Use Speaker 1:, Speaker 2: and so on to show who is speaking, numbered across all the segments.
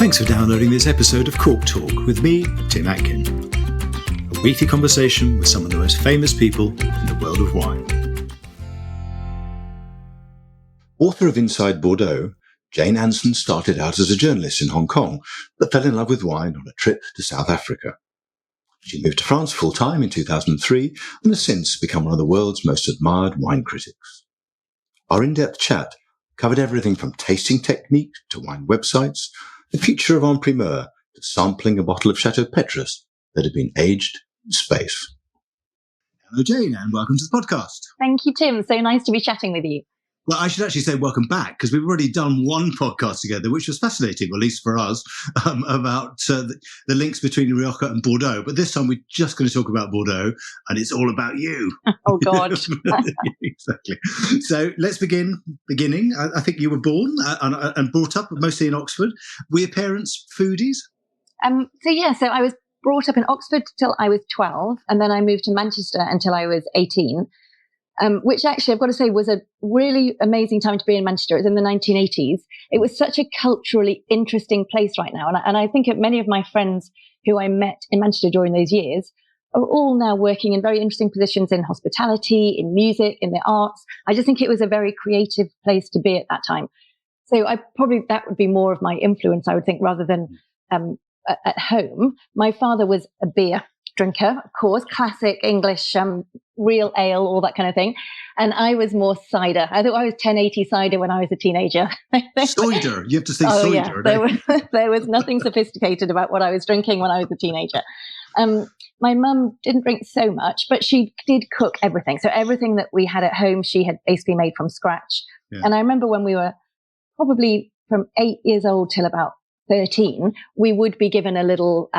Speaker 1: Thanks for downloading this episode of Cork Talk with me, Tim Atkin. A weekly conversation with some of the most famous people in the world of wine. Author of Inside Bordeaux, Jane Anson started out as a journalist in Hong Kong, but fell in love with wine on a trip to South Africa. She moved to France full-time in 2003 and has since become one of the world's most admired wine critics. Our in-depth chat covered everything from tasting technique to wine websites, the future of en primeur, to sampling a bottle of Chateau Petrus that had been aged in space. Hello, Jane, and welcome to the podcast.
Speaker 2: Thank you, Tim. So nice to be chatting with you.
Speaker 1: Well, I should actually say welcome back, because we've already done one podcast together, which was fascinating, at least for us, about the links between Rioja and Bordeaux. But this time we're just going to talk about Bordeaux, and it's all about you.
Speaker 2: Oh, God.
Speaker 1: Exactly. So let's beginning. I think you were born and brought up mostly in Oxford. Were your parents foodies?
Speaker 2: So I was brought up in Oxford till I was 12, and then I moved to Manchester until I was 18. Which actually, I've got to say, was a really amazing time to be in Manchester. It was in the 1980s. It was such a culturally interesting place right now. And I think many of my friends who I met in Manchester during those years are all now working in very interesting positions in hospitality, in music, in the arts. I just think it was a very creative place to be at that time. So that would be more of my influence, I would think, rather than at home. My father was a beer drinker, of course, classic English, real ale, all that kind of thing. And I was more cider. I thought I was 1080 cider when I was a teenager.
Speaker 1: Cider, you have to say cider.
Speaker 2: Yeah. There was nothing sophisticated about what I was drinking when I was a teenager. My mum didn't drink so much, but she did cook everything. So everything that we had at home, she had basically made from scratch. Yeah. And I remember when we were probably from 8 years old till about 13, we would be given a little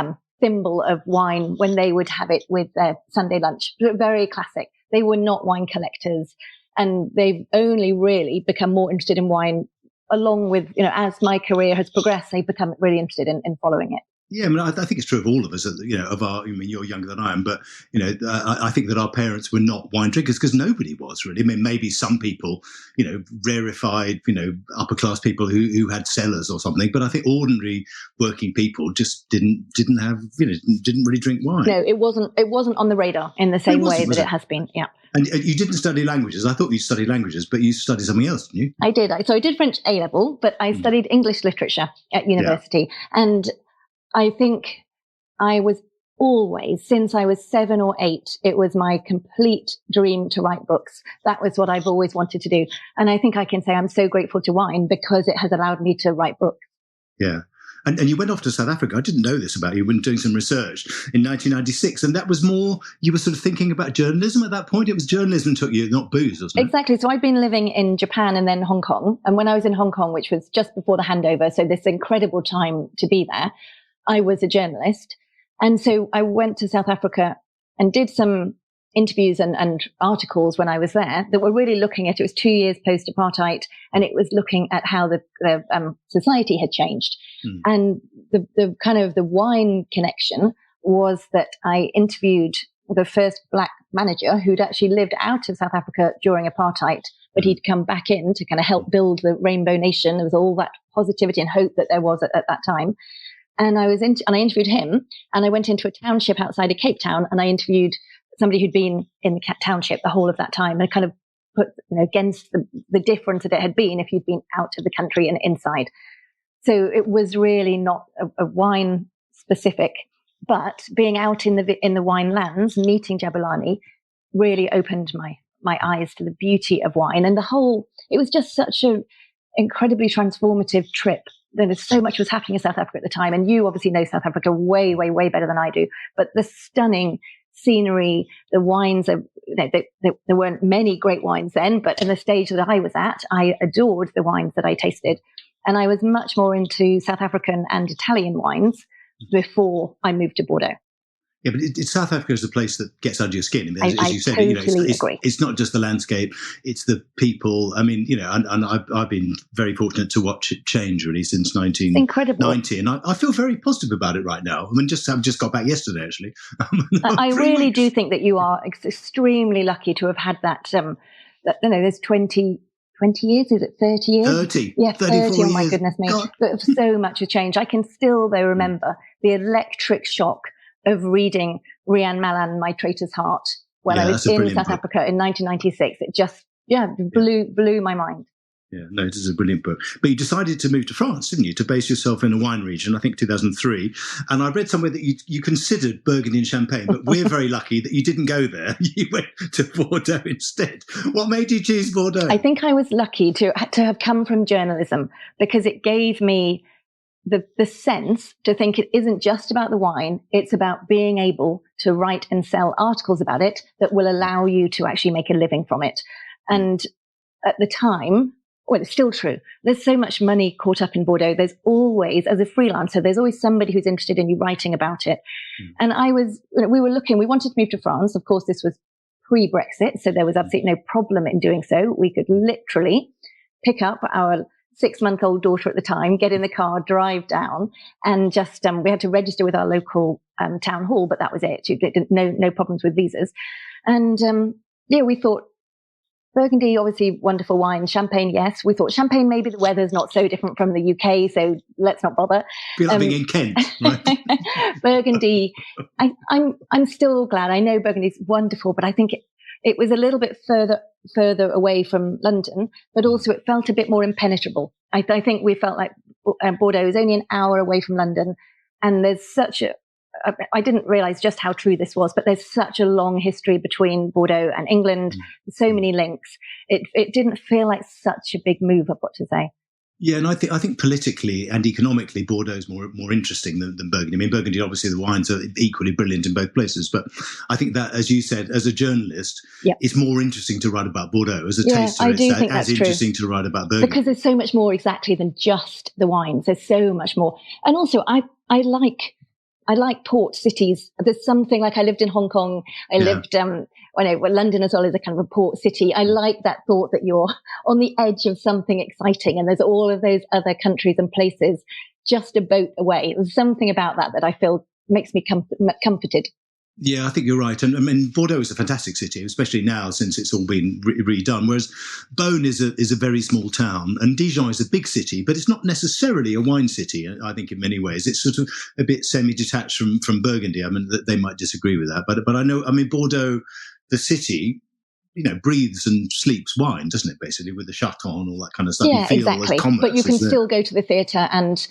Speaker 2: thimble of wine when they would have it with their Sunday lunch. Very classic. They were not wine collectors, and they've only really become more interested in wine along with, as my career has progressed, they've become really interested in following it.
Speaker 1: Yeah, I mean, I think it's true of all of us, you're younger than I am, but, I think that our parents were not wine drinkers because nobody was really. I mean, maybe some people, rarefied, upper class people who had cellars or something, but I think ordinary working people just didn't really drink wine.
Speaker 2: No, it wasn't on the radar in the same way that it has been. Yeah.
Speaker 1: And you didn't study languages. I thought you studied languages, but you studied something else, didn't you?
Speaker 2: I did. So I did French A-level, but I studied English literature at university. Yeah. And I think I was always, since I was 7 or 8, it was my complete dream to write books. That was what I've always wanted to do. And I think I can say I'm so grateful to wine because it has allowed me to write books.
Speaker 1: Yeah. And you went off to South Africa. I didn't know this about you when doing some research in 1996. And that was more, you were sort of thinking about journalism at that point. It was journalism took you, not booze, wasn't it?
Speaker 2: Exactly. So I'd been living in Japan and then Hong Kong. And when I was in Hong Kong, which was just before the handover, so this incredible time to be there, I was a journalist. And so I went to South Africa and did some interviews and articles when I was there that were really looking at, it was 2 years post-apartheid, and it was looking at how the society had changed. And the kind of the wine connection was that I interviewed the first black manager who'd actually lived out of South Africa during apartheid, but he'd come back in to kind of help build the Rainbow Nation. There was all that positivity and hope that there was at that time. And I interviewed him, and I went into a township outside of Cape Town, and I interviewed somebody who'd been in the township the whole of that time, and kind of put against the difference that it had been if you'd been out of the country and inside. So it was really not a wine specific, but being out in the wine lands, meeting Jabulani, really opened my eyes to the beauty of wine, and it was just such an incredibly transformative trip. There's so much was happening in South Africa at the time, and you obviously know South Africa way, way, way better than I do. But the stunning scenery, the wines, there weren't many great wines then, but in the stage that I was at, I adored the wines that I tasted. And I was much more into South African and Italian wines before I moved to Bordeaux.
Speaker 1: Yeah, but South Africa is a place that gets under your skin. As you said,
Speaker 2: totally agree.
Speaker 1: It's not just the landscape; it's the people. I mean, and I've been very fortunate to watch it change really since 1990, and I feel very positive about it right now. I mean, I've just got back yesterday, actually.
Speaker 2: I really do think that you are extremely lucky to have had that. There's 20 20 years, is it 30 years?
Speaker 1: 30.
Speaker 2: Yeah, 30, oh my
Speaker 1: years.
Speaker 2: goodness me.
Speaker 1: God.
Speaker 2: But so much has changed. I can still, though, remember the electric shock of reading Rian Malan, My Traitor's Heart, when I was in South Africa in 1996. It just, blew my mind.
Speaker 1: Yeah, no, it is a brilliant book. But you decided to move to France, didn't you, to base yourself in a wine region, I think 2003. And I read somewhere that you considered Burgundy and Champagne, but we're very lucky that you didn't go there. You went to Bordeaux instead. What made you choose Bordeaux?
Speaker 2: I think I was lucky to have come from journalism, because it gave me the sense to think it isn't just about the wine, it's about being able to write and sell articles about it that will allow you to actually make a living from it. And at the time, well, it's still true, there's so much money caught up in Bordeaux. There's always, as a freelancer, there's always somebody who's interested in you writing about it. And we were looking, we wanted to move to France. Of course, this was pre-Brexit, so there was absolutely no problem in doing so. We could literally pick up our 6-month-old daughter at the time, get in the car, drive down, and just we had to register with our local town hall, but that was it. No problems with visas. And we thought Burgundy, obviously wonderful wine. Champagne, yes. We thought Champagne, maybe the weather's not so different from the UK, so let's not bother.
Speaker 1: Feel like being in Kent, right?
Speaker 2: Burgundy, I'm still glad. I know Burgundy's wonderful, but I think it was a little bit further away from London, but also it felt a bit more impenetrable. I think we felt like Bordeaux is only an hour away from London, and there's I didn't realize just how true this was, but there's such a long history between Bordeaux and England, so many links. It didn't feel like such a big move, I've got to say.
Speaker 1: Yeah, and I think politically and economically, Bordeaux is more interesting than Burgundy. I mean, Burgundy, obviously, the wines are equally brilliant in both places. But I think that, as you said, as a journalist, it's more interesting to write about Bordeaux. As a taster, it's as interesting to write about Burgundy.
Speaker 2: Because there's so much more exactly than just the wines. There's so much more. And also, I like port cities. There's something like I lived in Hong Kong. I lived, London as well is a kind of a port city. I like that thought that you're on the edge of something exciting and there's all of those other countries and places just a boat away. There's something about that I feel makes me comforted.
Speaker 1: Yeah, I think you're right. And I mean, Bordeaux is a fantastic city, especially now since it's all been redone. Whereas Beaune is a very small town, and Dijon is a big city, but it's not necessarily a wine city. I think in many ways it's sort of a bit semi-detached from Burgundy. I mean, they might disagree with that, but I know. I mean, Bordeaux, the city, breathes and sleeps wine, doesn't it? Basically, with the chateau and all that kind of stuff.
Speaker 2: Yeah, exactly. But you can still go to the theatre and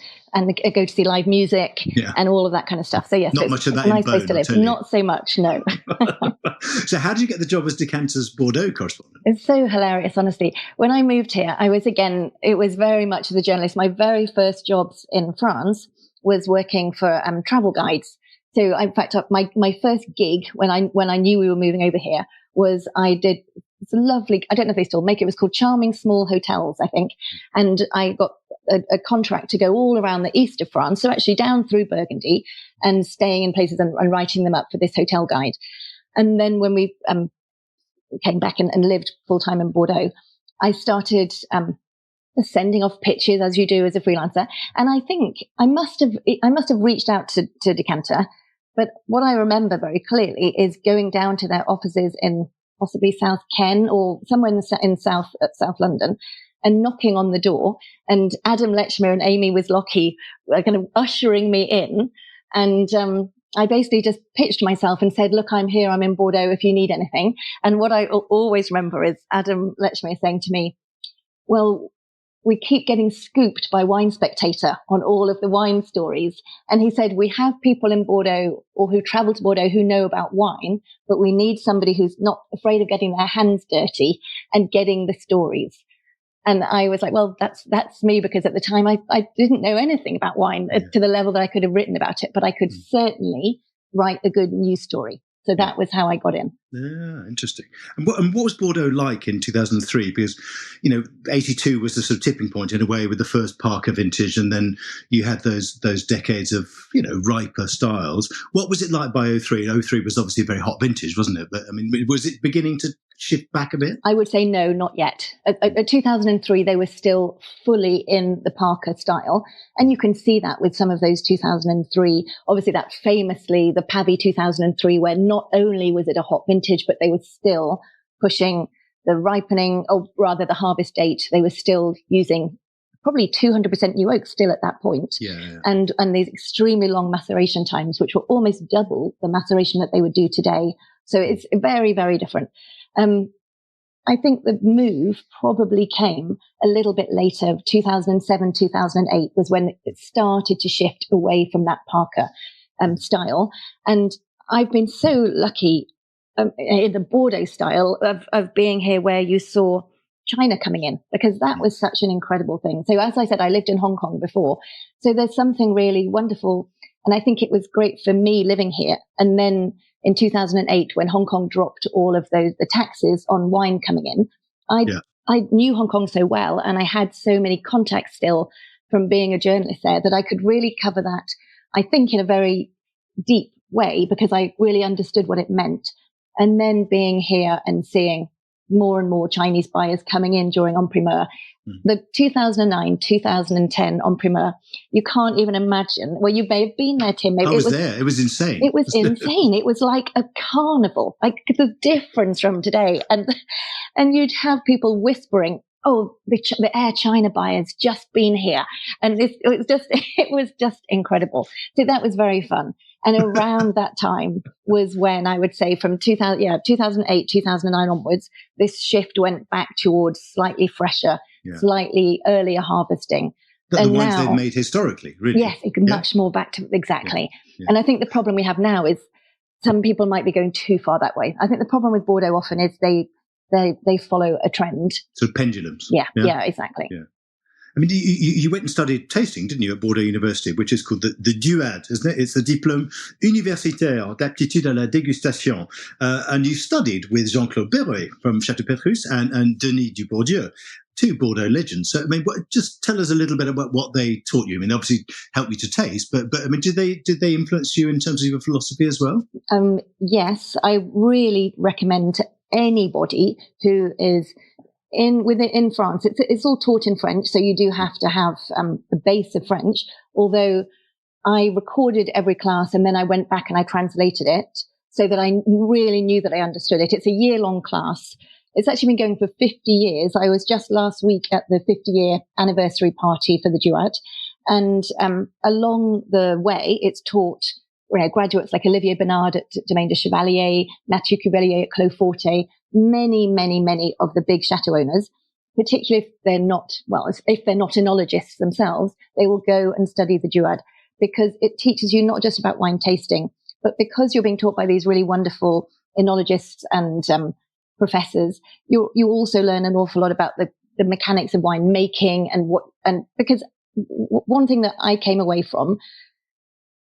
Speaker 2: go to see live music and all of that kind of stuff. So yes,
Speaker 1: not much of that.
Speaker 2: It's a nice place to live. Not so much, no.
Speaker 1: So, how did you get the job as Decanter's Bordeaux correspondent?
Speaker 2: It's so hilarious, honestly. When I moved here, it was very much as a journalist. My very first jobs in France was working for travel guides. So, in fact, my first gig when I knew we were moving over here was it's a lovely, I don't know if they still make it, was called Charming Small Hotels, I think. And I got a contract to go all around the east of France, so actually down through Burgundy and staying in places and writing them up for this hotel guide. And then when we came back and lived full time in Bordeaux, I started sending off pitches as you do as a freelancer. And I think I must have reached out to Decanter. But what I remember very clearly is going down to their offices in possibly South Ken or somewhere in South London and knocking on the door. And Adam Lechmere and Amy Wislocki were kind of ushering me in. And I basically just pitched myself and said, look, I'm here. I'm in Bordeaux if you need anything. And what I always remember is Adam Lechmere saying to me, well, we keep getting scooped by Wine Spectator on all of the wine stories. And he said, we have people in Bordeaux or who travel to Bordeaux who know about wine, but we need somebody who's not afraid of getting their hands dirty and getting the stories. And I was like, well, that's me, because at the time I didn't know anything about wine to the level that I could have written about it, but I could certainly write a good news story. So that was how I got in.
Speaker 1: Yeah, interesting. And what was Bordeaux like in 2003? Because, 82 was the sort of tipping point in a way with the first Parker vintage, and then you had those decades of, riper styles. What was it like by 03? 03 was obviously a very hot vintage, wasn't it? But, I mean, was it beginning to shift back a bit?
Speaker 2: I would say no, not yet. At 2003, they were still fully in the Parker style. And you can see that with some of those 2003, obviously that famously, the Pavie 2003, where not only was it a hot vintage, but they were still pushing the ripening, or rather the harvest date, they were still using probably 200% new oak still at that point. And these extremely long maceration times, which were almost double the maceration that they would do today. So it's very, very different. I think the move probably came a little bit later. 2007, 2008 was when it started to shift away from that Parker style. And I've been so lucky in the Bordeaux style of being here, where you saw China coming in, because that was such an incredible thing. So as I said, I lived in Hong Kong before. So there's something really wonderful. And I think it was great for me living here. And then in 2008, when Hong Kong dropped all of the taxes on wine coming in, I knew Hong Kong so well, and I had so many contacts still from being a journalist there, that I could really cover that, I think, in a very deep way, because I really understood what it meant. And then being here and seeing more and more Chinese buyers coming in during En Primeur. The 2009, 2010 En Primeur, you can't even imagine. Well, you may have been there, Tim. Maybe
Speaker 3: I was there. It was insane.
Speaker 2: It was insane. It was like a carnival, like the difference from today. And you'd have people whispering, oh, the Air China buyer's just been here. And it was just incredible. So that was very fun. And around that time was when I would say from 2008, 2009 onwards, this shift went back towards slightly fresher, slightly earlier harvesting.
Speaker 3: The ones they've made historically, really.
Speaker 2: Yes, much more back to, exactly. Yeah. And I think the problem we have now is some people might be going too far that way. I think the problem with Bordeaux often is they follow a trend.
Speaker 3: So pendulums.
Speaker 2: Yeah, exactly.
Speaker 3: Yeah. I mean, you went and studied tasting, didn't you, at Bordeaux University, which is called the DUAD, isn't it? It's the Diplôme Universitaire d'Aptitude à la Dégustation. And you studied with Jean-Claude Berrouet from Château Petrus and Denis Dubourdieu, two Bordeaux legends. So, I mean, just tell us a little bit about what they taught you. I mean, obviously helped you to taste, but I mean, did they influence you in terms of your philosophy as well?
Speaker 2: Yes, I really recommend to anybody who is in France. It's all taught in French, so you do have to have the base of French. Although I recorded every class and then I went back and I translated it so that I really knew that I understood it. It's a year-long class. It's actually been going for 50 years. I was just last week at the 50-year anniversary party for the Duat, and along the way, it's taught graduates like Olivier Bernard at Domaine de Chevalier, Mathieu Cubelier at Clos Forte, many of the big chateau owners, particularly if they're not enologists themselves, they will go and study the Duat, because it teaches you not just about wine tasting, but because you're being taught by these really wonderful enologists and professors, you also learn an awful lot about the mechanics of wine making and because one thing that I came away from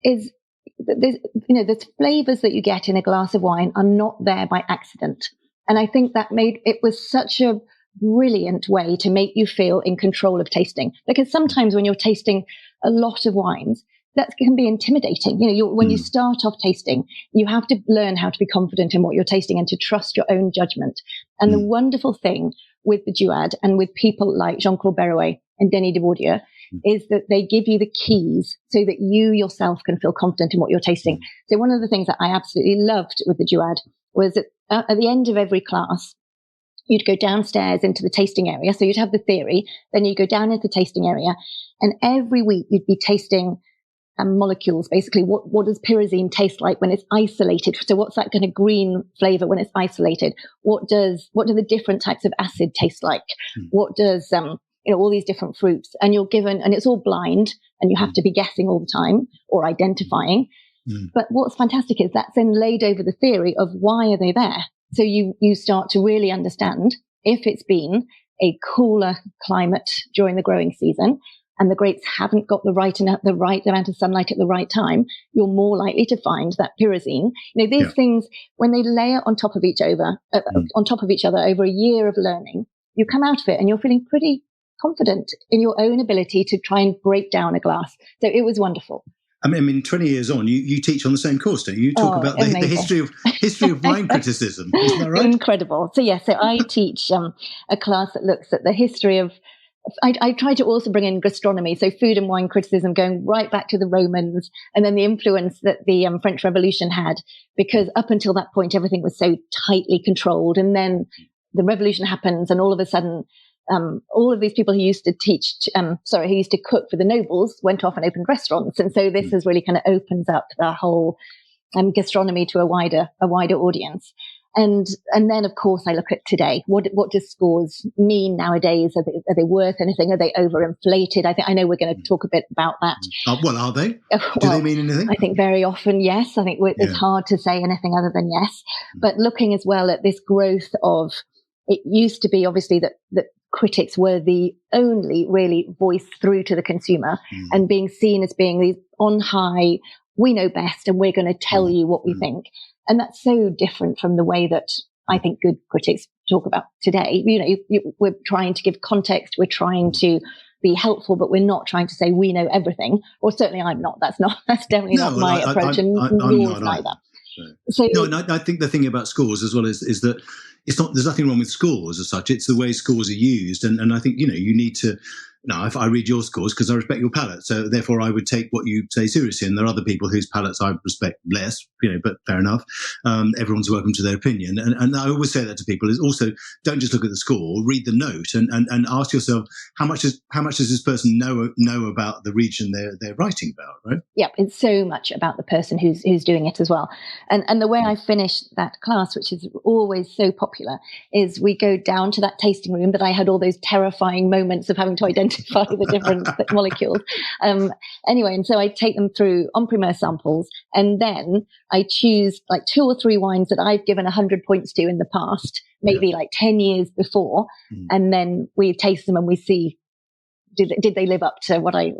Speaker 2: is the flavors that you get in a glass of wine are not there by accident. And I think that it was such a brilliant way to make you feel in control of tasting. Because sometimes when you're tasting a lot of wines, that can be intimidating. When you start off tasting, you have to learn how to be confident in what you're tasting and to trust your own judgment. And the wonderful thing with the Duat and with people like Jean-Claude Berrouet and Denis Dubourdieu is that they give you the keys so that you yourself can feel confident in what you're tasting. So one of the things that I absolutely loved with the Duat was that at the end of every class, you'd go downstairs into the tasting area. So you'd have the theory, then you'd go down into the tasting area, and every week you'd be tasting molecules. Basically, what does pyrazine taste like when it's isolated? So what's that kind of green flavor when it's isolated? What do the different types of acid taste like? What does all these different fruits? And you're given, and it's all blind, and you have to be guessing all the time or identifying. But what's fantastic is that's then laid over the theory of why are they there. So you start to really understand if it's been a cooler climate during the growing season and the grapes haven't got the right amount of sunlight at the right time, you're more likely to find that pyrazine. These things, when they layer on top of each other over a year of learning, you come out of it and you're feeling pretty confident in your own ability to try and break down a glass. So it was wonderful.
Speaker 3: I mean, 20 years on, you teach on the same course, don't you? You talk about the history of wine criticism. Isn't that right?
Speaker 2: Incredible. So I teach a class that looks at the history of. I try to also bring in gastronomy, so food and wine criticism, going right back to the Romans, and then the influence that the French Revolution had, because up until that point everything was so tightly controlled, and then the revolution happens, and all of a sudden, all of these people who used to who used to cook for the nobles went off and opened restaurants. And so this has really kind of opens up the whole gastronomy to a wider audience. And then, of course, I look at today. What do scores mean nowadays? Are they worth anything? Are they overinflated? I know we're going to talk a bit about that.
Speaker 3: Well, are they? Do they mean anything?
Speaker 2: I think very often, yes. I think it's hard to say anything other than yes. But looking as well at this growth of, it used to be obviously that critics were the only really voice through to the consumer, and being seen as being these on high, we know best and we're going to tell you what we think. And that's so different from the way that I think good critics talk about today. We're trying to give context. We're trying to be helpful, but we're not trying to say we know everything. Or certainly I'm not. That's definitely not my approach, and yours neither. So,
Speaker 3: no, and I think the thing about scores as well is that there's nothing wrong with scores as such. It's the way scores are used. And I think, you need to, if I read your scores because I respect your palate. So therefore I would take what you say seriously. And there are other people whose palates I respect less, but fair enough. Everyone's welcome to their opinion. And I always say that to people is also, don't just look at the score, read the note and ask yourself, how much does this person know about the region they're writing about, right?
Speaker 2: Yeah, it's so much about the person who's doing it as well. And the way I finish that class, which is always so popular, is we go down to that tasting room that I had all those terrifying moments of having to identify the different molecules. Anyway, and so I take them through en primeur samples, and then I choose like 2 or 3 wines that I've given 100 points to in the past, maybe like 10 years before, and then we taste them and we see, did they live up to what I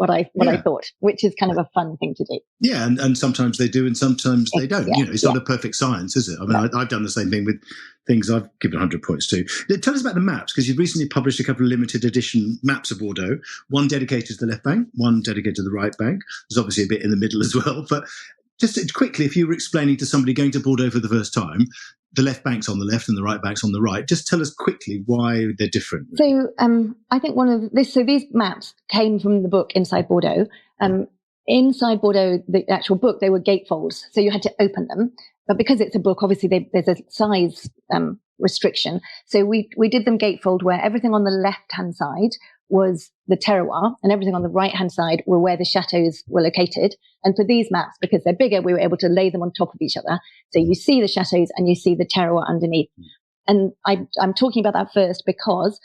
Speaker 2: thought, which is kind of a fun thing to do.
Speaker 3: Yeah, and sometimes they do, and sometimes they don't. It's not a perfect science, is it? I mean, I've done the same thing with things I've given 100 points to. Tell us about the maps, because you've recently published a couple of limited edition maps of Bordeaux. One dedicated to the left bank, one dedicated to the right bank. There's obviously a bit in the middle as well. But just quickly, if you were explaining to somebody going to Bordeaux for the first time, the left bank's on the left and the right bank's on the right. Just tell us quickly why they're different.
Speaker 2: So I think these maps came from the book Inside Bordeaux. Inside Bordeaux, the actual book, they were gatefolds, so you had to open them. But because it's a book, obviously there's a size restriction. So we did them gatefold, where everything on the left-hand side was the terroir, and everything on the right-hand side were where the chateaux were located. And for these maps, because they're bigger, we were able to lay them on top of each other. So you see the chateaux and you see the terroir underneath. And I'm talking about that first because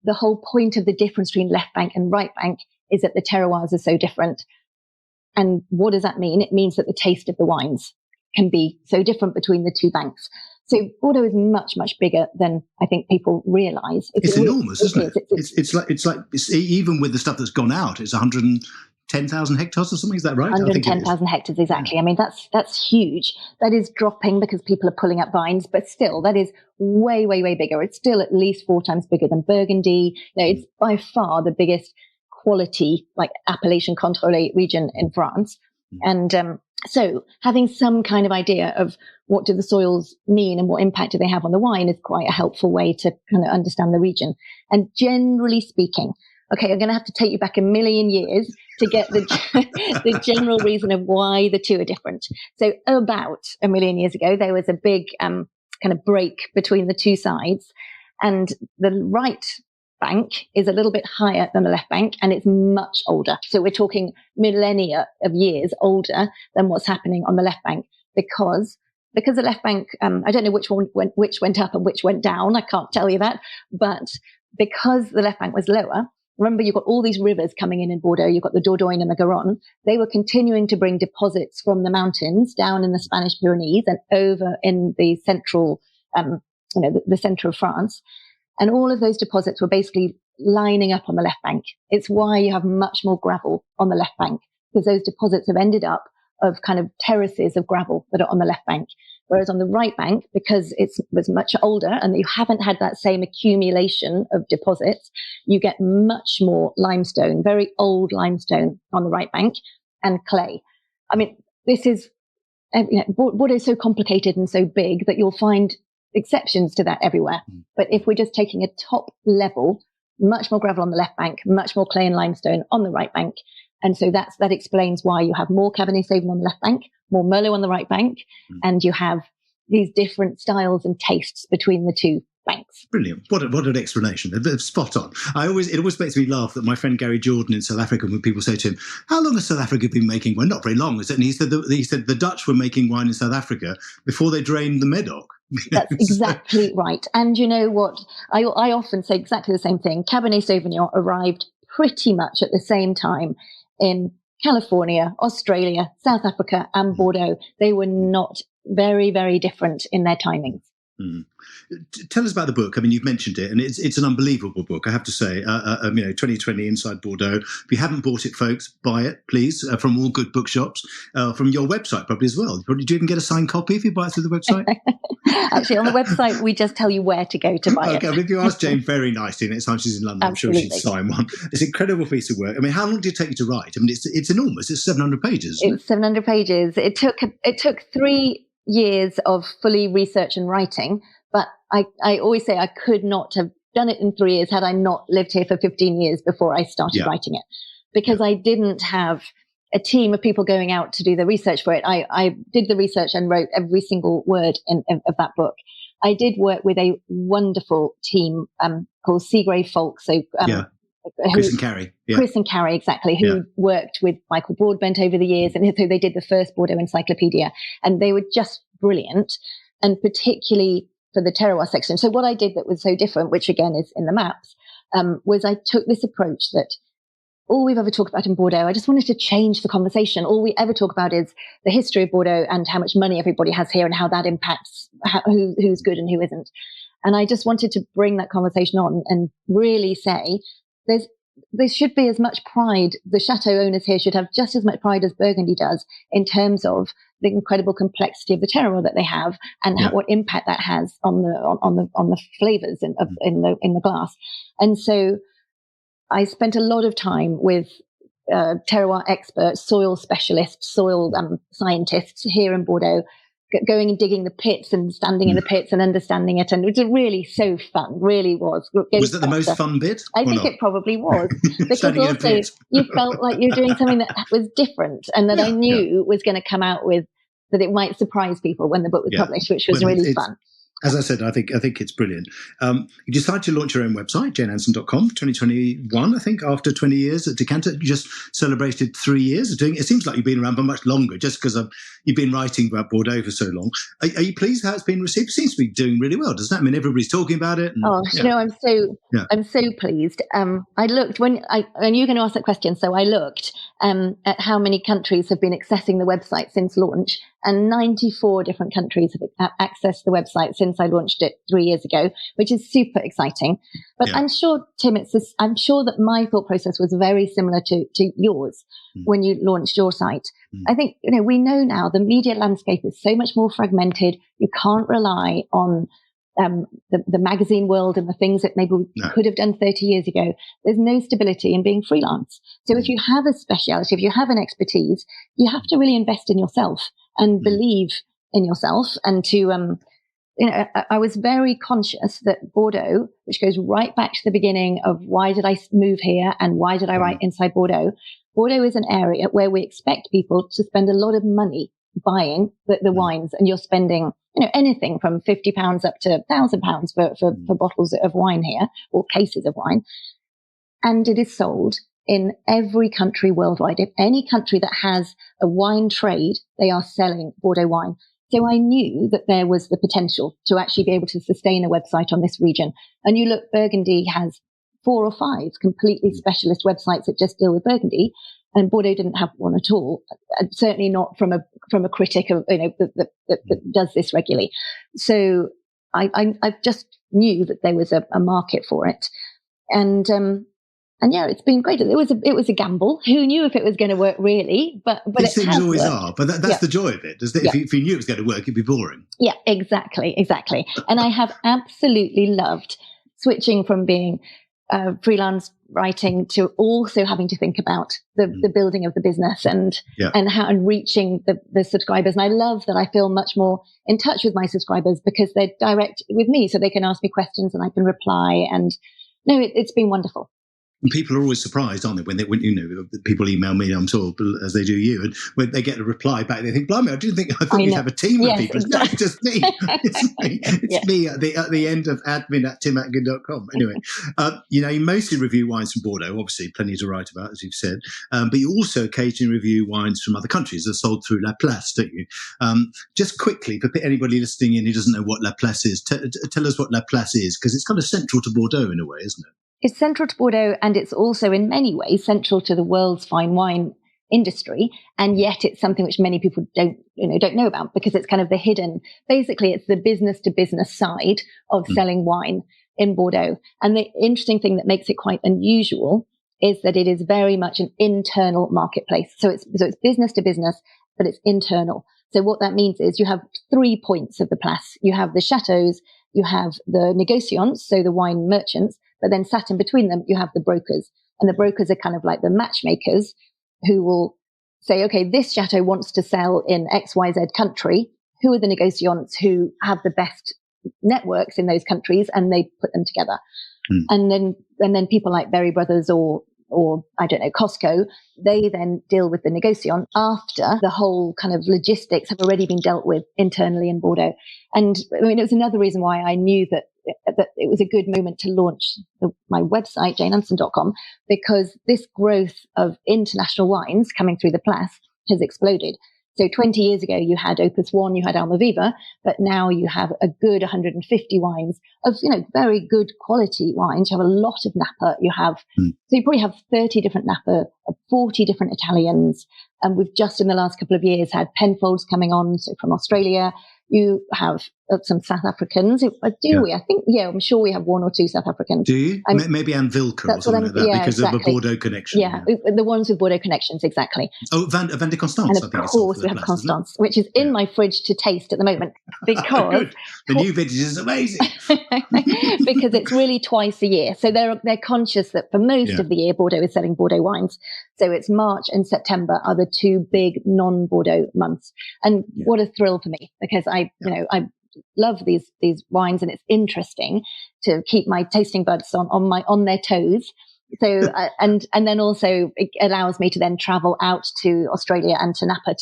Speaker 2: the whole point of the difference between left bank and right bank is that the terroirs are so different. And what does that mean? It means that the taste of the wines can be so different between the two banks. So Bordeaux is much, much bigger than I think people realise.
Speaker 3: It's enormous, isn't it? It's like even with the stuff that's gone out, it's 110,000 hectares or something. Is that right?
Speaker 2: 110,000 hectares, exactly. I mean, that's huge. That is dropping because people are pulling up vines, but still, that is way, way, way bigger. It's still at least 4 times bigger than Burgundy. It's by far the biggest quality, like appellation contrôlée region in France. And so having some kind of idea of what do the soils mean and what impact do they have on the wine is quite a helpful way to kind of understand the region. And generally speaking, okay, I'm going to have to take you back a million years to get the general reason of why the two are different. So about a million years ago, there was a big kind of break between the two sides, and the right bank is a little bit higher than the left bank, and it's much older. So we're talking millennia of years older than what's happening on the left bank, because the left bank, I don't know which went up and which went down. I can't tell you that, but because the left bank was lower, remember you've got all these rivers coming in Bordeaux. You've got the Dordogne and the Garonne. They were continuing to bring deposits from the mountains down in the Spanish Pyrenees and over in the central, the center of France. And all of those deposits were basically lining up on the left bank. It's why you have much more gravel on the left bank, because those deposits have ended up of kind of terraces of gravel that are on the left bank. Whereas on the right bank, because it was much older and you haven't had that same accumulation of deposits, you get much more limestone, very old limestone on the right bank, and clay. I mean, this is, Bordeaux is so complicated and so big that you'll find exceptions to that everywhere. But if we're just taking a top level, much more gravel on the left bank, much more clay and limestone on the right bank. And so that explains why you have more Cabernet Sauvignon on the left bank, more Merlot on the right bank, and you have these different styles and tastes between the two Thanks.
Speaker 3: Brilliant. What an explanation. Spot on. It always makes me laugh that my friend Gary Jordan in South Africa, when people say to him, how long has South Africa been making wine? Not very long, is it? And he said the Dutch were making wine in South Africa before they drained the Medoc.
Speaker 2: That's exactly right. And you know what? I often say exactly the same thing. Cabernet Sauvignon arrived pretty much at the same time in California, Australia, South Africa, and Bordeaux. They were not very, very different in their timings.
Speaker 3: Mm. Tell us about the book. I mean, you've mentioned it, and it's an unbelievable book, I have to say. 2020 Inside Bordeaux. If you haven't bought it, folks, buy it, please, from all good bookshops, from your website probably as well. Do you even get a signed copy if you buy it through the website?
Speaker 2: Actually, on the website, we just tell you where to go to buy it.
Speaker 3: Okay, well, if you ask Jane very nicely, next time she's in London,
Speaker 2: Absolutely.
Speaker 3: I'm sure she'd sign one. It's an incredible piece of work. I mean, how long did it take you to write? I mean, it's enormous. It's 700 pages.
Speaker 2: It's 700 pages. It took 3 years of fully research and writing, but I always say I could not have done it in 3 years had I not lived here for 15 years before I started writing it, because I didn't have a team of people going out to do the research for it. I did the research and wrote every single word of that book. I did work with a wonderful team called Seagrave Folk. So
Speaker 3: Chris and Carrie. Yeah.
Speaker 2: Chris and Carrie, exactly, who worked with Michael Broadbent over the years. And so they did the first Bordeaux encyclopedia, and they were just brilliant, and particularly for the terroir section. So what I did that was so different, which again is in the maps, was I took this approach that all we've ever talked about in Bordeaux, I just wanted to change the conversation. All we ever talk about is the history of Bordeaux and how much money everybody has here and how that impacts who's good and who isn't. And I just wanted to bring that conversation on and really say there should be as much pride. The chateau owners here should have just as much pride as Burgundy does in terms of the incredible complexity of the terroir that they have and what impact that has on the flavors in the glass. And so I spent a lot of time with terroir experts, soil specialists, soil scientists here in Bordeaux, going and digging the pits and standing in the pits and understanding it. And it was really so fun, really was.
Speaker 3: Was that the most fun bit?
Speaker 2: I think it probably was. Because also you felt like you were doing something that was different and that I knew was going to come out with, that it might surprise people when the book was published, which was really fun.
Speaker 3: As I said, I think it's brilliant. You decided to launch your own website, janeanson.com, 2021, I think, after 20 years at Decanter. You just celebrated 3 years of doing it. It seems like you've been around for much longer, just because you've been writing about Bordeaux for so long. Are you pleased how it's been received? It seems to be doing really well, doesn't that? I mean, everybody's talking about it. And,
Speaker 2: I'm so pleased. I looked and you're going to ask that question, so I looked at how many countries have been accessing the website since launch, and 94 different countries have accessed the website since I launched it 3 years ago, which is super exciting. But I'm sure, Tim, I'm sure that my thought process was very similar to yours when you launched your site. I think, we know now the media landscape is so much more fragmented. You can't rely on the magazine world and the things that maybe we could have done 30 years ago. There's no stability in being freelance. So if you have a speciality, if you have an expertise, you have to really invest in yourself and believe in yourself. And to, I was very conscious that Bordeaux, which goes right back to the beginning of why did I move here and why did I write Inside Bordeaux? Bordeaux is an area where we expect people to spend a lot of money buying the wines, and you're spending anything from £50 up to £1,000 for bottles of wine here, or cases of wine. And it is sold in every country worldwide. If any country that has a wine trade, they are selling Bordeaux wine. So I knew that there was the potential to actually be able to sustain a website on this region. And you look, Burgundy has 4 or 5 completely specialist websites that just deal with Burgundy. And Bordeaux didn't have one at all. Certainly not from a critic of that does this regularly. So I just knew that there was a market for it, and it's been great. It was a gamble. Who knew if it was going to work really? But
Speaker 3: these things always are. But that's the joy of it. If you knew it was going to work, it'd be boring. Yeah,
Speaker 2: exactly. And I have absolutely loved switching from being freelance writing to also having to think about the building of the business and how and reaching the subscribers. And I love that I feel much more in touch with my subscribers because they're direct with me, so they can ask me questions and I can reply. And no, it's been wonderful.
Speaker 3: And people are always surprised, aren't they, when people email me, I'm sure, as they do you, and when they get a reply back, they think, "Blimey, I thought you'd have a team of people." Exactly. No, it's just me. It's me. It's me at the end of admin@timatkin.com. Anyway, you mostly review wines from Bordeaux. Obviously, plenty to write about, as you've said, but you also occasionally review wines from other countries that are sold through La Place, don't you? Just quickly, for anybody listening in who doesn't know what La Place is, tell us what La Place is, because it's kind of central to Bordeaux in a way, isn't it?
Speaker 2: It's central to Bordeaux, and it's also in many ways central to the world's fine wine industry. And yet it's something which many people don't know about, because it's kind of the hidden, basically it's the business to business side of selling wine in Bordeaux. And the interesting thing that makes it quite unusual is that it is very much an internal marketplace. So it's business to business, but it's internal. So what that means is you have 3 points of the place. You have the chateaus, you have the négociants, so the wine merchants, but then sat in between them, you have the brokers. And the brokers are kind of like the matchmakers who will say, okay, this chateau wants to sell in XYZ country. Who are the négociants who have the best networks in those countries? And they put them together. And then people like Berry Brothers or I don't know, Costco, they then deal with the négociant after the whole kind of logistics have already been dealt with internally in Bordeaux. And I mean, it was another reason why I knew that it was a good moment to launch my website, janeanson.com, because this growth of international wines coming through the Place has exploded. So 20 years ago, you had Opus One, you had Almaviva, but now you have a good 150 wines of, very good quality wines. You have a lot of Napa. You have, so you probably have 30 different Napa, 40 different Italians. And we've just in the last couple of years had Penfolds coming on, so from Australia. You have some South Africans. We? I think, I'm sure we have 1 or 2 South Africans.
Speaker 3: Do you? Maybe Anne Vilker or something like that, because of a Bordeaux connection.
Speaker 2: Yeah, the ones with Bordeaux connections, exactly.
Speaker 3: Oh, Van de Constance.
Speaker 2: And of course, we have Constance, which is in my fridge to taste at the moment, because
Speaker 3: the new vintage is amazing.
Speaker 2: Because it's really twice a year. So they're conscious that for most of the year, Bordeaux is selling Bordeaux wines. So it's March and September are the 2 big non-Bordeaux months. And what a thrill for me, because I love these wines, and it's interesting to keep my tasting buds on their toes. So and then also it allows me to then travel out to Australia and to Napa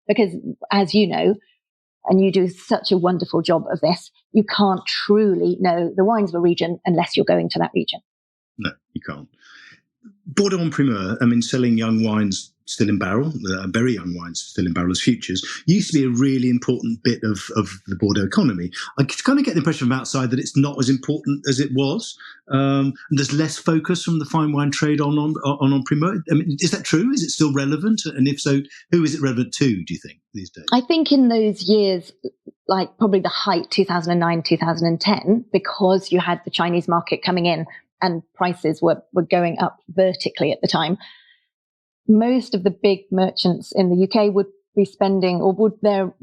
Speaker 2: because, as you know, and you do such a wonderful job of this, you can't truly know the wines of a region unless you're going to that region.
Speaker 3: No, you can't. Bordeaux en primeur, selling young wines still in barrel, very young wines still in barrel as futures, used to be a really important bit of the Bordeaux economy. I kind of get the impression from outside that it's not as important as it was. And there's less focus from the fine wine trade on primeur. Is that true? Is it still relevant? And if so, who is it relevant to, do you think, these days?
Speaker 2: I think in those years, like probably the height, 2009, 2010, because you had the Chinese market coming in and prices were going up vertically at the time, most of the big merchants in the UK would be spending, or would the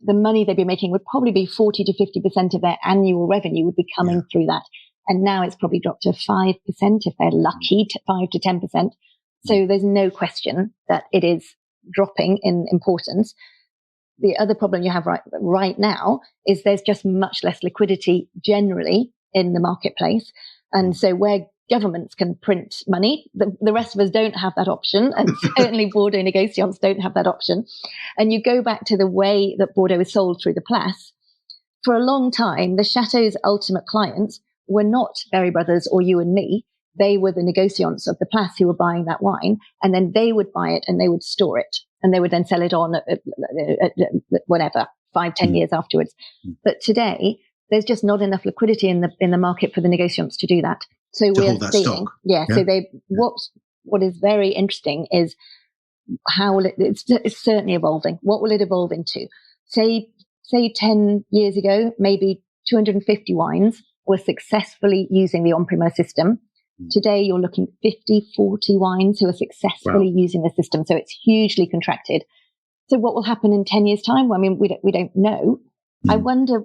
Speaker 2: money they'd be making would probably be 40 to 50% of their annual revenue would be coming through that. And now it's probably dropped to 5% if they're lucky, 5 to 10%. So there's no question that it is dropping in importance. The other problem you have right now is there's just much less liquidity generally in the marketplace. And so where governments can print money, the rest of us don't have that option. And certainly Bordeaux négociants don't have that option. And you go back to the way that Bordeaux is sold through the Place. For a long time, the Chateau's ultimate clients were not Berry Brothers or you and me. They were the négociants of the Place who were buying that wine. And then they would buy it and they would store it. And they would then sell it on at whatever, 5-10 years afterwards. But today, there's just not enough liquidity in the market for the négociants to do that. So we're seeing, so what is very interesting is how it's certainly evolving. What will it evolve into? Say 10 years ago, maybe 250 wines were successfully using the en-primeur system. Today, you're looking at 50, 40 wines who are successfully using the system. So it's hugely contracted. So what will happen in 10 years' time? Well, we don't know. I wonder,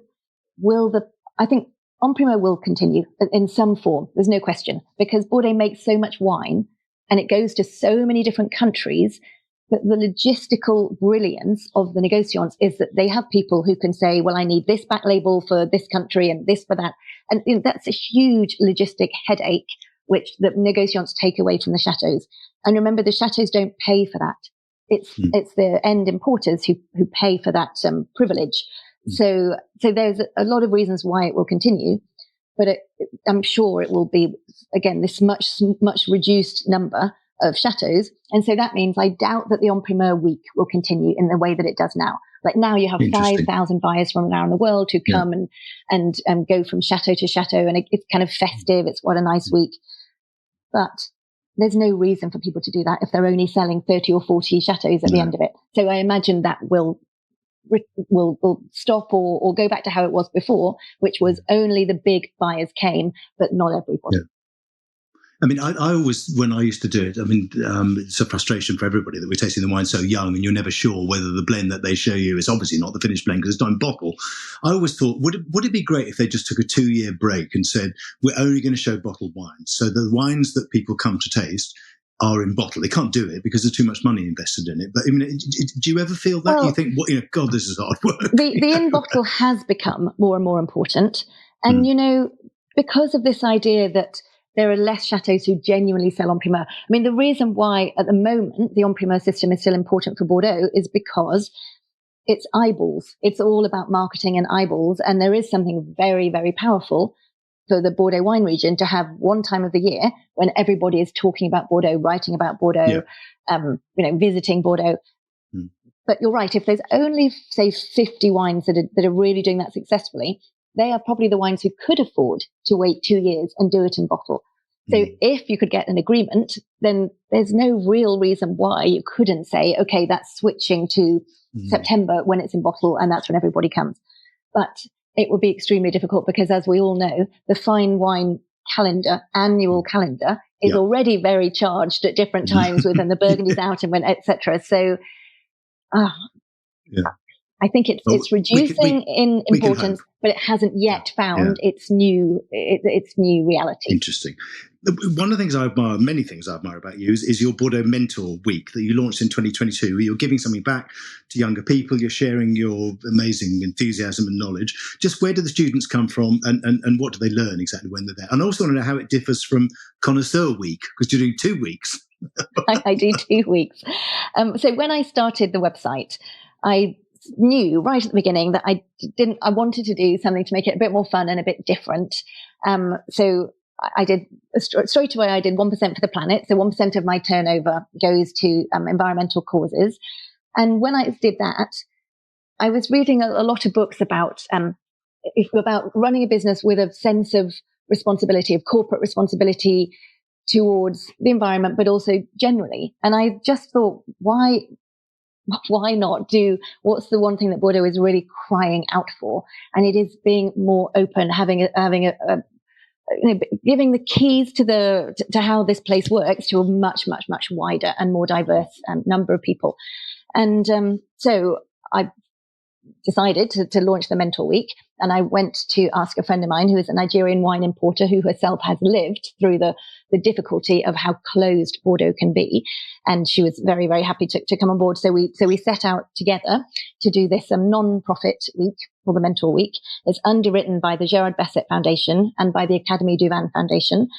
Speaker 2: I think en-primeur will continue in some form. There's no question, because Bordeaux makes so much wine and it goes to so many different countries that the logistical brilliance of the négociants is that they have people who can say, well, I need this back label for this country and this for that. And that's a huge logistic headache which the négociants take away from the chateaus. And remember, the chateaus don't pay for that. It's the end importers who pay for that privilege. So there's a lot of reasons why it will continue, but I'm sure it will be, again, this much reduced number of chateaus. And so that means I doubt that the En Primeur week will continue in the way that it does now. Like now you have 5,000 buyers from around the world who come and go from chateau to chateau, and it's kind of festive. It's what a nice week. But there's no reason for people to do that if they're only selling 30 or 40 chateaux at the end of it. So I imagine that will stop or go back to how it was before, which was only the big buyers came, but not everybody.
Speaker 3: Yeah. I mean, I always, when I used to do it, I mean, it's a frustration for everybody that we're tasting the wine so young and you're never sure whether the blend that they show you is obviously not the finished blend because it's not in bottle. I always thought, would it be great if they just took a 2-year break and said, we're only going to show bottled wines. So the wines that people come to taste are in bottle. They can't do it because there's too much money invested in it. But I mean, do you ever feel that? You think, God, this is hard work.
Speaker 2: The in bottle has become more and more important. And, because of this idea that there are less chateaux who genuinely sell En Primeur. I mean, the reason why at the moment the En Primeur system is still important for Bordeaux is because it's eyeballs. It's all about marketing and eyeballs. And there is something very, very powerful for the Bordeaux wine region to have one time of the year when everybody is talking about Bordeaux, writing about Bordeaux, visiting Bordeaux. But you're right. If there's only, say, 50 wines that are really doing that successfully, they are probably the wines who could afford to wait 2 years and do it in bottle. So if you could get an agreement, then there's no real reason why you couldn't say, okay, that's switching to September when it's in bottle and that's when everybody comes. But it would be extremely difficult because, as we all know, the fine wine calendar, annual calendar, is already very charged at different times within the Burgundy's out and when, etc. So I think it's reducing in importance, but it hasn't yet found its new reality.
Speaker 3: Interesting. One of the things I admire, many things I admire about you, is your Bordeaux Mentor Week that you launched in 2022, where you're giving something back to younger people. You're sharing your amazing enthusiasm and knowledge. Just where do the students come from, and what do they learn exactly when they're there? And I also want to know how it differs from Connoisseur Week, because you're doing 2 weeks.
Speaker 2: I do 2 weeks. So when I started the website, I knew right at the beginning that I wanted to do something to make it a bit more fun and a bit different. So I did straight away. I did 1% for the planet. So 1% of my turnover goes to environmental causes. And when I did that, I was reading a lot of books about running a business with a sense of responsibility, of corporate responsibility towards the environment, but also generally. And I just thought, why not do what's the one thing that Bordeaux is really crying out for? And it is being more open, giving the keys to how this place works to a much, much, much wider and more diverse number of people. And so I decided to launch the Mentor Week, and I went to ask a friend of mine who is a Nigerian wine importer who herself has lived through the difficulty of how closed Bordeaux can be, and she was very, very happy to come on board. So we set out together to do this non-profit week, or the Mentor Week. It's underwritten by the Gerard Bessette Foundation and by the Académie du Vin Foundation,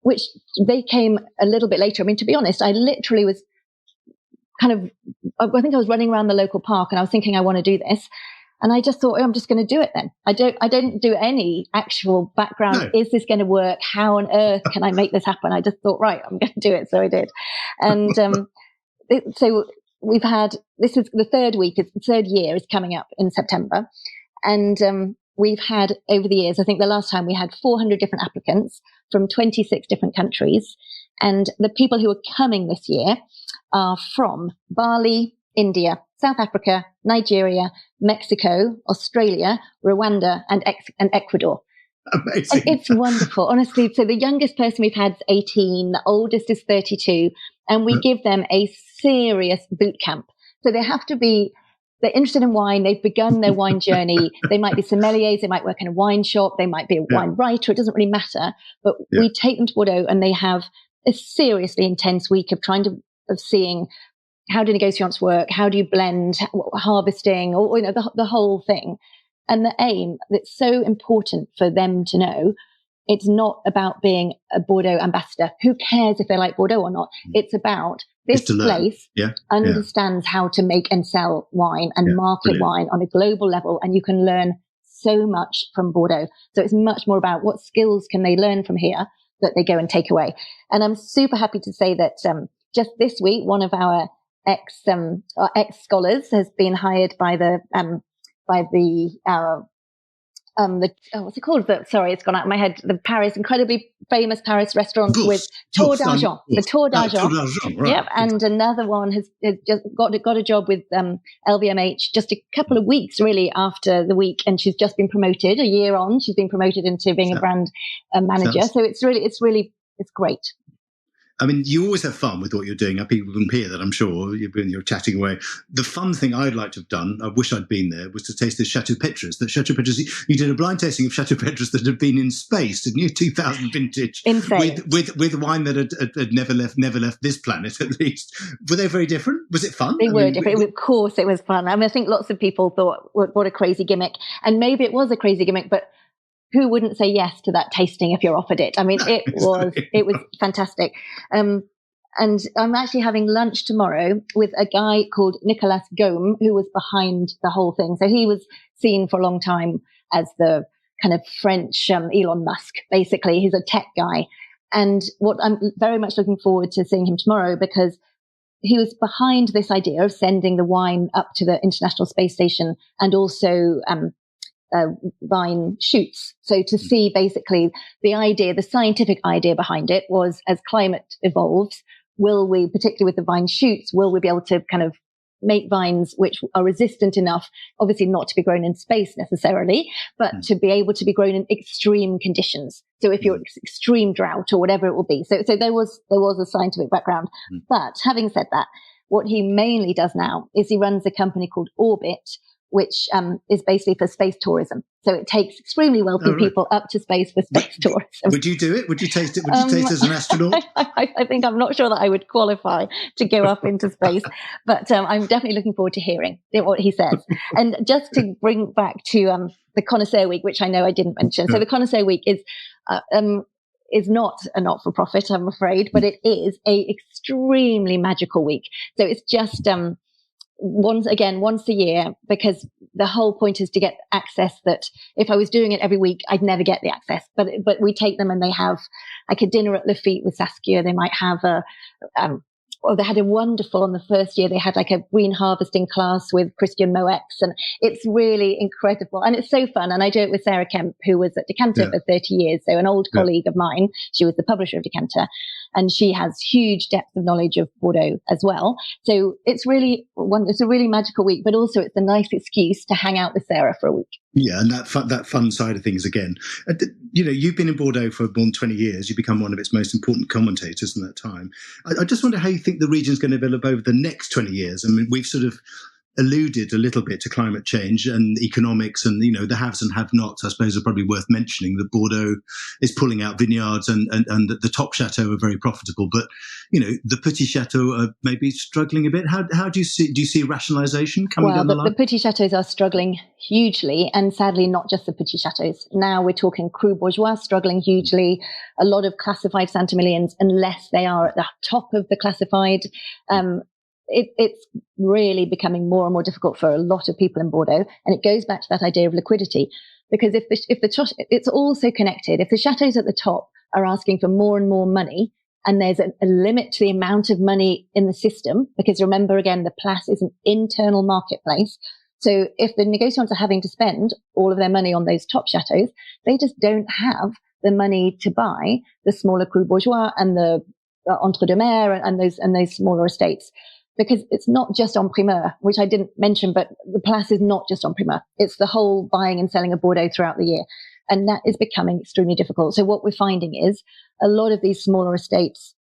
Speaker 2: which they came a little bit later. I mean, to be honest, I literally was I think I was running around the local park and I was thinking, I want to do this. And I just thought, I'm just going to do it then. I didn't do any actual background. No. Is this going to work? How on earth can I make this happen? I just thought, right, I'm going to do it. So I did. And so we've had, this is the third year is coming up in September. And we've had over the years, I think the last time we had 400 different applicants from 26 different countries. And the people who are coming this year are from Bali, India, South Africa, Nigeria, Mexico, Australia, Rwanda, and Ecuador.
Speaker 3: Amazing.
Speaker 2: And it's wonderful, honestly. So the youngest person we've had is 18, the oldest is 32, and we give them a serious boot camp. So they have to be, they're interested in wine, they've begun their wine journey, they might be sommeliers, they might work in a wine shop, they might be a wine writer, it doesn't really matter. But we take them to Bordeaux and they have a seriously intense week of seeing how do negociants work, how do you blend, harvesting, or the whole thing. And the aim that's so important for them to know it's not about being a Bordeaux ambassador. Who cares if they like Bordeaux or not? It's about this place understands how to make and sell wine and market wine on a global level, and you can learn so much from Bordeaux. So it's much more about what skills can they learn from here that they go and take away. And I'm super happy to say that just this week, one of our ex scholars has been hired by what's it called? Sorry, it's gone out of my head. The incredibly famous Paris restaurant with Tour d'Argent. The Tour d'Argent.
Speaker 3: Right.
Speaker 2: Yep. And another one has just got a job with LVMH just a couple of weeks really after the week, and she's just been promoted a year on. She's been promoted into being a brand manager. So it's great.
Speaker 3: I mean, you always have fun with what you're doing. People can hear that, I'm sure, you're chatting away. The fun thing I'd like to have done, I wish I'd been there, was to taste the Chateau Petrus. You did a blind tasting of Chateau Petrus that had been in space, didn't you? 2000 vintage.
Speaker 2: Insane.
Speaker 3: With wine that had never left this planet, at least. Were they very different? Was it fun?
Speaker 2: They were different. Of course it was fun. I mean, I think lots of people thought, what a crazy gimmick. And maybe it was a crazy gimmick, but who wouldn't say yes to that tasting if you're offered it? I mean, it was fantastic. And I'm actually having lunch tomorrow with a guy called Nicolas Gaume, who was behind the whole thing. So he was seen for a long time as the kind of French Elon Musk, basically. He's a tech guy. And what I'm very much looking forward to seeing him tomorrow, because he was behind this idea of sending the wine up to the International Space Station and also vine shoots. So to see basically the scientific idea behind it was, as climate evolves, will we, particularly with the vine shoots, will we be able to kind of make vines which are resistant enough, obviously not to be grown in space necessarily, but to be able to be grown in extreme conditions. So if you're extreme drought or whatever it will be. So there was a scientific background. But having said that, what he mainly does now is he runs a company called Orbit, which is basically for space tourism. So it takes extremely wealthy people up to space for space tourism.
Speaker 3: Would you do it? Would you taste it? Would you taste as an astronaut?
Speaker 2: I think I'm not sure that I would qualify to go up into space, but I'm definitely looking forward to hearing what he says. And just to bring back to the Connoisseur Week, which I know I didn't mention. So the Connoisseur Week is not a not-for-profit, I'm afraid, but it is a extremely magical week. So it's just once a year, because the whole point is to get access that if I was doing it every week, I'd never get the access. But we take them and they have like a dinner at Lafitte with Saskia. They might have they had a wonderful, on the first year, they had like a green harvesting class with Christian Moex, and it's really incredible. And it's so fun. And I do it with Sarah Kemp, who was at Decanter for 30 years. So an old colleague of mine, she was the publisher of Decanter, and she has huge depth of knowledge of Bordeaux as well. So it's a really magical week, but also it's a nice excuse to hang out with Sarah for a week.
Speaker 3: Yeah, and that fun side of things again. You've been in Bordeaux for more than 20 years. You've become one of its most important commentators in that time. I just wonder how you think the region's going to develop over the next 20 years. I mean, we've sort of alluded a little bit to climate change and economics, and the haves and have-nots, I suppose, are probably worth mentioning. That Bordeaux is pulling out vineyards, and the top chateaux are very profitable, but the petit chateaux are maybe struggling a bit. How do you see rationalisation coming down the line?
Speaker 2: The petit chateaux are struggling hugely, and sadly not just the petit chateaux. Now we're talking Cru Bourgeois struggling hugely, a lot of classified Saint-Emilions, unless they are at the top of the classified. It's really becoming more and more difficult for a lot of people in Bordeaux. And it goes back to that idea of liquidity, because it's all so connected. If the chateaux at the top are asking for more and more money, and there's a limit to the amount of money in the system, because remember again, the Place is an internal marketplace. So if the negociants are having to spend all of their money on those top chateaux, they just don't have the money to buy the smaller Cru Bourgeois and the Entre deux Mers and those smaller estates. Because it's not just en primeur, which I didn't mention, but the Place is not just en primeur. It's the whole buying and selling of Bordeaux throughout the year. And that is becoming extremely difficult. So what we're finding is a lot of these smaller estates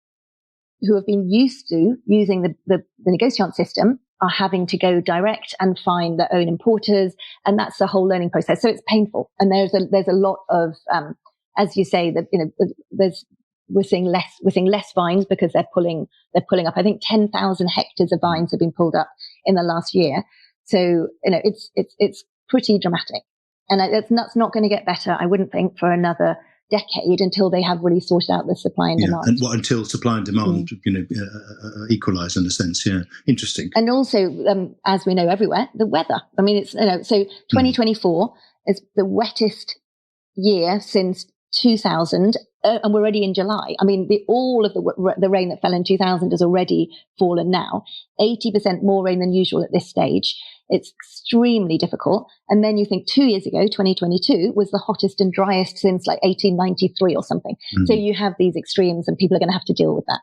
Speaker 2: who have been used to using the negociant system are having to go direct and find their own importers. And that's the whole learning process. So it's painful. And there's a lot of, as you say, that we're seeing less vines because they're pulling up. I think 10,000 hectares of vines have been pulled up in the last year. So, it's pretty dramatic. And that's not going to get better, I wouldn't think, for another decade until they have really sorted out the supply and demand.
Speaker 3: And until supply and demand, equalise in a sense. Yeah, interesting.
Speaker 2: And also, as we know everywhere, the weather. I mean, it's so 2024 is the wettest year since 2000, and we're already in July. I mean, all of the rain that fell in 2000 has already fallen now. 80% more rain than usual at this stage. It's extremely difficult. And then you think 2 years ago, 2022, was the hottest and driest since like 1893 or something. So you have these extremes, and people are going to have to deal with that.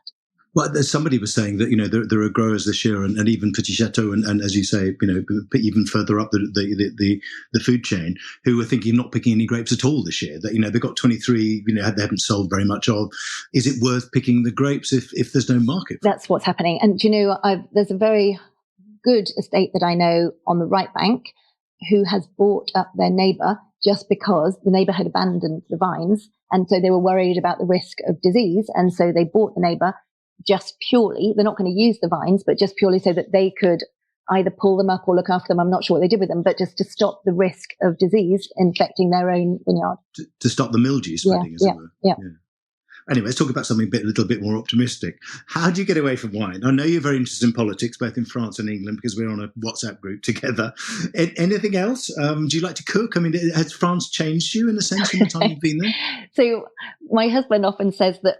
Speaker 3: Well, somebody was saying that there are growers this year, and even Petit Chateau, and as you say, even further up the food chain, who are thinking of not picking any grapes at all this year. That they've got 23, they haven't sold very much of. Is it worth picking the grapes if there's no market?
Speaker 2: That's what's happening. And there's a very good estate that I know on the right bank who has bought up their neighbour just because the neighbour had abandoned the vines, and so they were worried about the risk of disease, and so they bought the neighbour. Just purely, they're not going to use the vines, but just purely so that they could either pull them up or look after them. I'm not sure what they did with them, but just to stop the risk of disease infecting their own vineyard.
Speaker 3: To stop the mildew spreading, as it were. Yeah. Anyway, let's talk about something a little bit more optimistic. How do you get away from wine? I know you're very interested in politics, both in France and England, because we're on a WhatsApp group together. Anything else? Do you like to cook? I mean, has France changed you in a sense in the time you've been there? So
Speaker 2: my husband often says that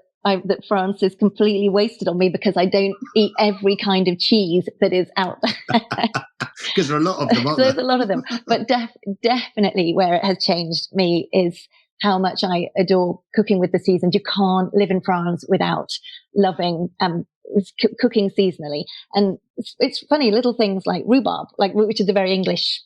Speaker 2: France is completely wasted on me because I don't eat every kind of cheese that is out there.
Speaker 3: Because there are a lot of them, aren't there?
Speaker 2: There's a lot of them. But definitely where it has changed me is how much I adore cooking with the seasons. You can't live in France without loving cooking seasonally. And it's funny, little things like rhubarb, which is a very English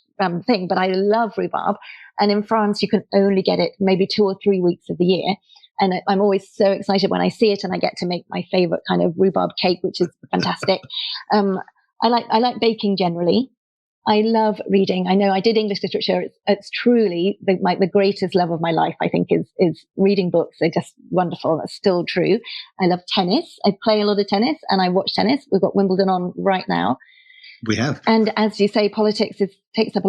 Speaker 2: thing, but I love rhubarb. And in France, you can only get it maybe 2 or 3 weeks of the year. And I'm always so excited when I see it, and I get to make my favorite kind of rhubarb cake, which is fantastic. I like baking generally. I love reading. I know I did English literature. It's truly the greatest love of my life, I think, is reading books. They're just wonderful. That's still true. I love tennis. I play a lot of tennis and I watch tennis. We've got Wimbledon on right now.
Speaker 3: We have.
Speaker 2: And as you say, politics has taken up a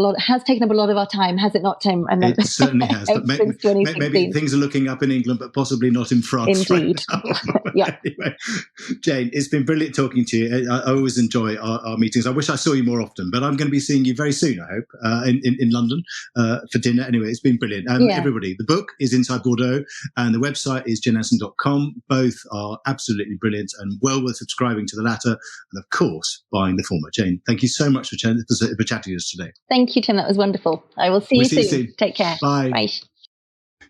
Speaker 2: lot of our time, has it not, Tim? And
Speaker 3: it certainly has. But maybe things are looking up in England, but possibly not in France.
Speaker 2: Indeed.
Speaker 3: Right now. Anyway, Jane, it's been brilliant talking to you. I always enjoy our meetings. I wish I saw you more often, but I'm going to be seeing you very soon, I hope, in London for dinner. Anyway, it's been brilliant. Everybody, the book is Inside Bordeaux and the website is janeanson.com. Both are absolutely brilliant and well worth subscribing to the latter and, of course, buying the former. Jane, thank you so much for chatting with us today.
Speaker 2: Thank you, Tim. That was wonderful. I will see you soon. Take care.
Speaker 3: Bye.
Speaker 2: Bye.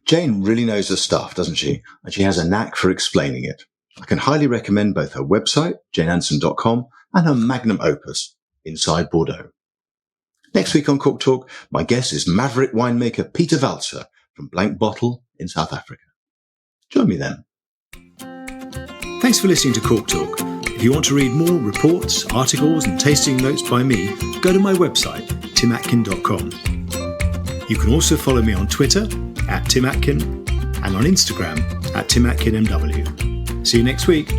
Speaker 1: Jane really knows her stuff, doesn't she? And she has a knack for explaining it. I can highly recommend both her website, janeanson.com, and her magnum opus, Inside Bordeaux. Next week on Cork Talk, my guest is maverick winemaker Peter Walser from Blank Bottle in South Africa. Join me then.
Speaker 3: Thanks for listening to Cork Talk. If you want to read more reports, articles and tasting notes by me, go to my website, timatkin.com. You can also follow me on Twitter @TimAtkin and on Instagram @TimAtkinMW. See you next week.